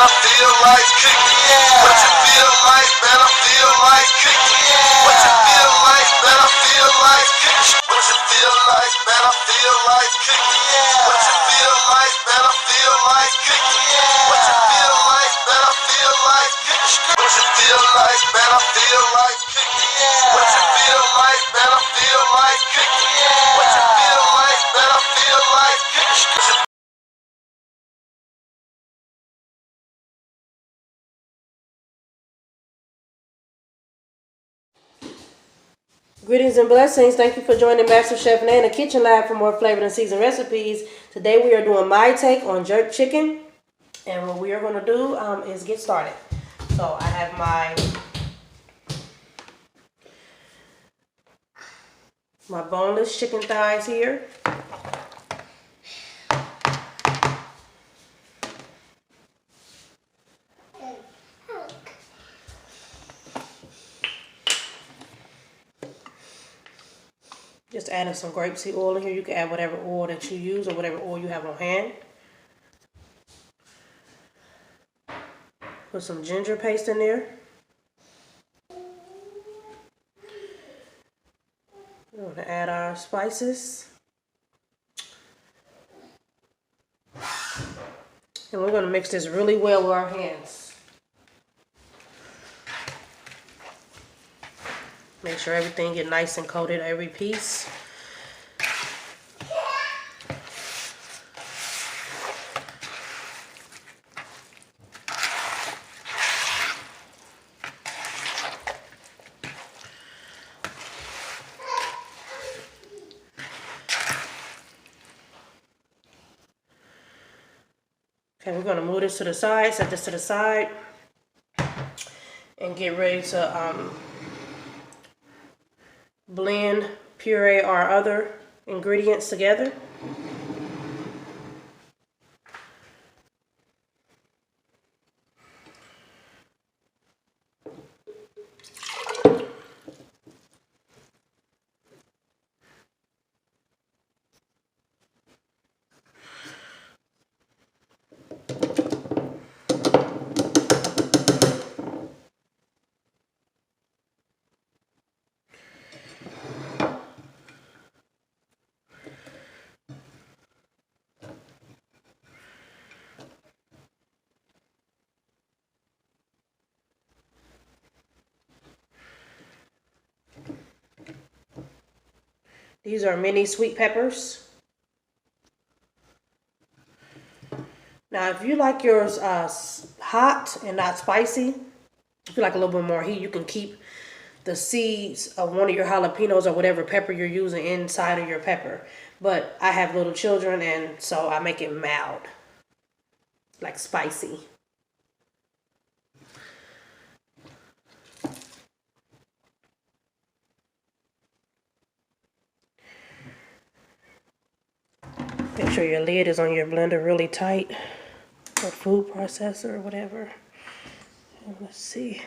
I feel like cooking. What you feel like, man, I feel like cooking. What you feel like, man, I feel like cooking. What you feel like, man, I feel like cooking. What you feel like, man, I feel like cooking. What you feel like, man, I feel like cooking. What you feel like, man, I feel like cooking. What you feel like, man, I feel like cooking. What you feel like, man, I feel like cooking. Greetings and blessings. Thank you for joining Master Chef Nan in the Kitchen Lab for more flavored and seasoned recipes. Today we are doing my take on jerk chicken. And what we are going to do is get started. So I have my boneless chicken thighs here. Just adding some grapeseed oil in here. You can add whatever oil that you use or whatever oil you have on hand. Put some ginger paste in there. We're going to add our spices. And we're going to mix this really well with our hands. Make sure everything get nice and coated, every piece. Okay, we're going to move this to the side, set this to the side, and get ready to blend, puree our other ingredients together. These are mini sweet peppers. Now, if you like yours hot and not spicy, if you like a little bit more heat, you can keep the seeds of one of your jalapenos or whatever pepper you're using inside of your pepper. But I have little children, and so I make it mild, like spicy. Make sure your lid is on your blender really tight, or food processor or whatever. And let's see.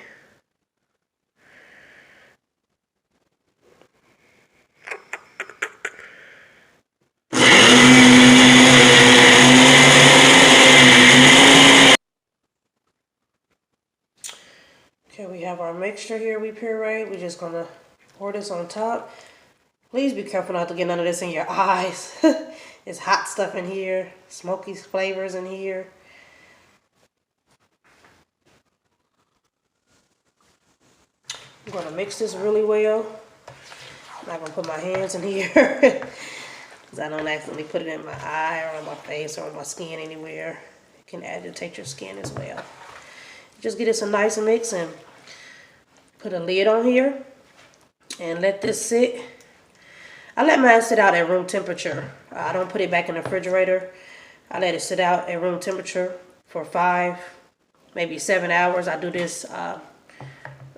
Okay, we have our mixture here we pureed. We're just gonna pour this on top. Please be careful not to get none of this in your eyes. It's hot stuff in here, smoky flavors in here. I'm going to mix this really well. I'm not going to put my hands in here because I don't accidentally put it in my eye or on my face or on my skin anywhere. It can agitate your skin as well. Just get it some nice mix and put a lid on here and let this sit. I let mine sit out at room temperature. I don't put it back in the refrigerator. I let it sit out at room temperature for 5, maybe 7 hours. I do this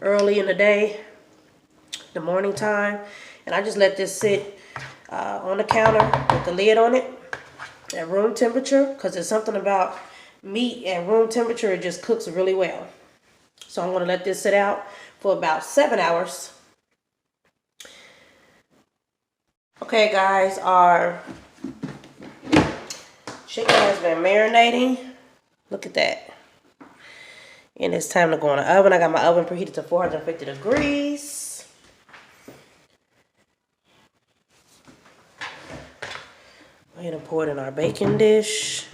early in the day, the morning time. And I just let this sit on the counter with the lid on it at room temperature, because there's something about meat at room temperature, it just cooks really well. So I'm going to let this sit out for about 7 hours. Okay guys, our chicken has been marinating. Look at that. And it's time to go in the oven. I got my oven preheated to 450 degrees. Go ahead and pour it in our baking dish.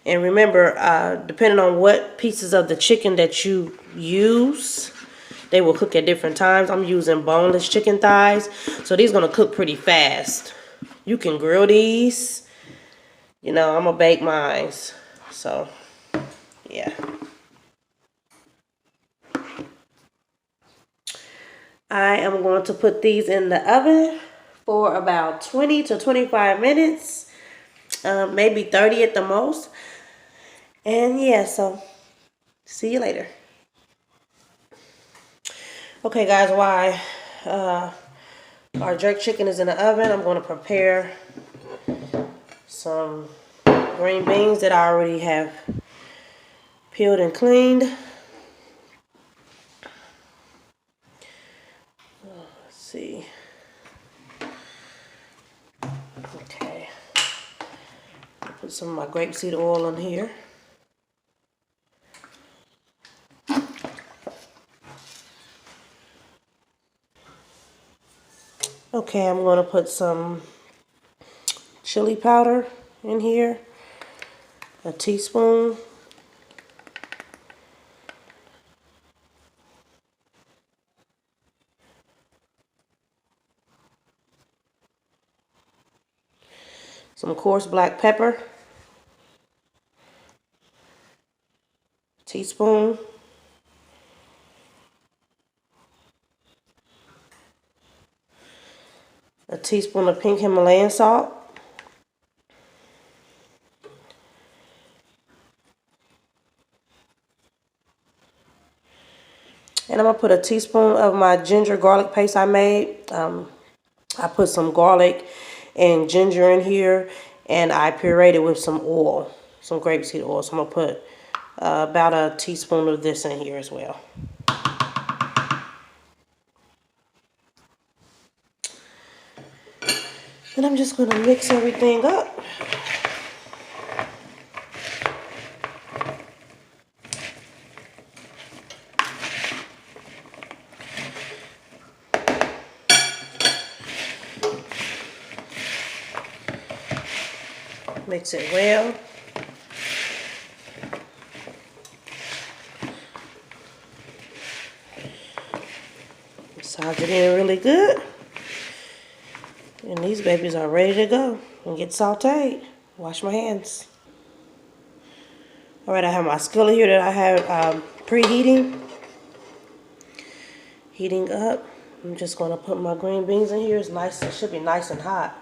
And remember, depending on what pieces of the chicken that you use, they will cook at different times. I'm using boneless chicken thighs, so these are going to cook pretty fast. You can grill these. You know, I'm going to bake mine. So, yeah. I am going to put these in the oven for about 20 to 25 minutes. Maybe 30 at the most. And yeah, so see you later. Okay, guys, while our jerk chicken is in the oven, I'm going to prepare some green beans that I already have peeled and cleaned. Let's see. Okay. Put some of my grapeseed oil in here. Okay, I'm going to put some chili powder in here, a teaspoon. Some coarse black pepper, a teaspoon. A teaspoon of pink Himalayan salt. And I'm going to put a teaspoon of my ginger garlic paste I made. I put some garlic and ginger in here, and I pureed it with some oil, some grapeseed oil. So I'm going to put about a teaspoon of this in here as well. And I'm just going to mix everything up. Mix it well. Massage it in really good. And these babies are ready to go and get sauteed. Wash my hands. Alright, I have my skillet here that I have preheating. Heating up. I'm just going to put my green beans in here. It's nice. It should be nice and hot.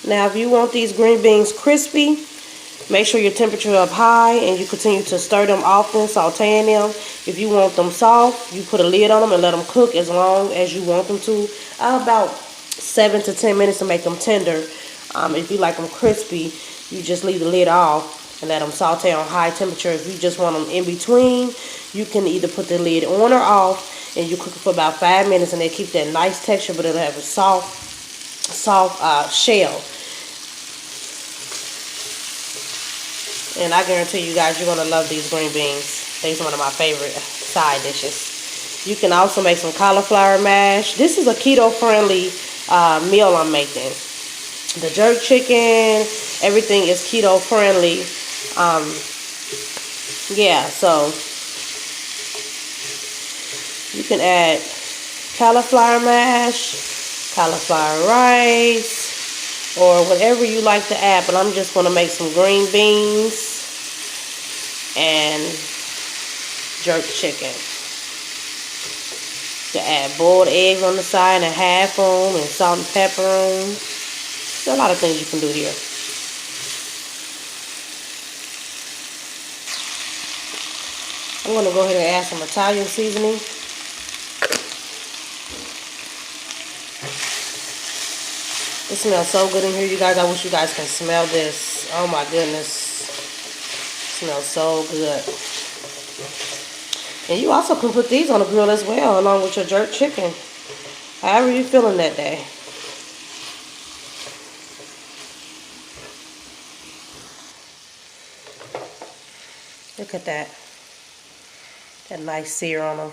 Now, if you want these green beans crispy, make sure your temperature is up high and you continue to stir them often, sauteing them. If you want them soft, you put a lid on them and let them cook as long as you want them to. About 7 to 10 minutes to make them tender. If you like them crispy, you just leave the lid off and let them saute on high temperature. If you just want them in between, you can either put the lid on or off and you cook it for about 5 minutes and they keep that nice texture, but it'll have a soft shell. And I guarantee you guys, you're going to love these green beans. These are one of my favorite side dishes. You can also make some cauliflower mash. This is a keto-friendly meal I'm making. The jerk chicken, everything is keto-friendly. Yeah, so you can add cauliflower mash, cauliflower rice, or whatever you like to add, but I'm just going to make some green beans and jerk chicken. To add boiled eggs on the side and half them and salt and pepper them. There's a lot of things you can do here. I'm going to go ahead and add some Italian seasoning. It smells so good in here, you guys. I wish you guys can smell this. Oh my goodness. It smells so good. And you also can put these on the grill as well, along with your jerk chicken. However you're feeling that day. Look at that. That nice sear on them.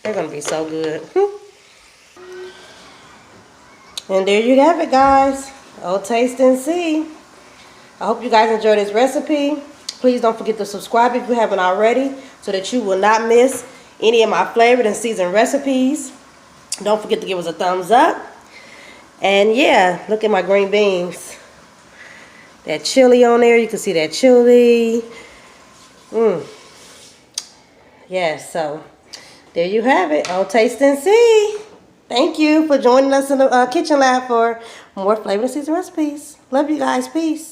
They're going to be so good. And there you have it, guys. Oh, taste and see. I hope you guys enjoyed this recipe. Please don't forget to subscribe if you haven't already, so that you will not miss any of my flavored and seasoned recipes. Don't forget to give us a thumbs up. And yeah, look at my green beans. That chili on there. You can see that chili. Yes, so there you have it. Oh, taste and see. Thank you for joining us in the kitchen lab for more flavor and seasoned recipes. Love you guys. Peace.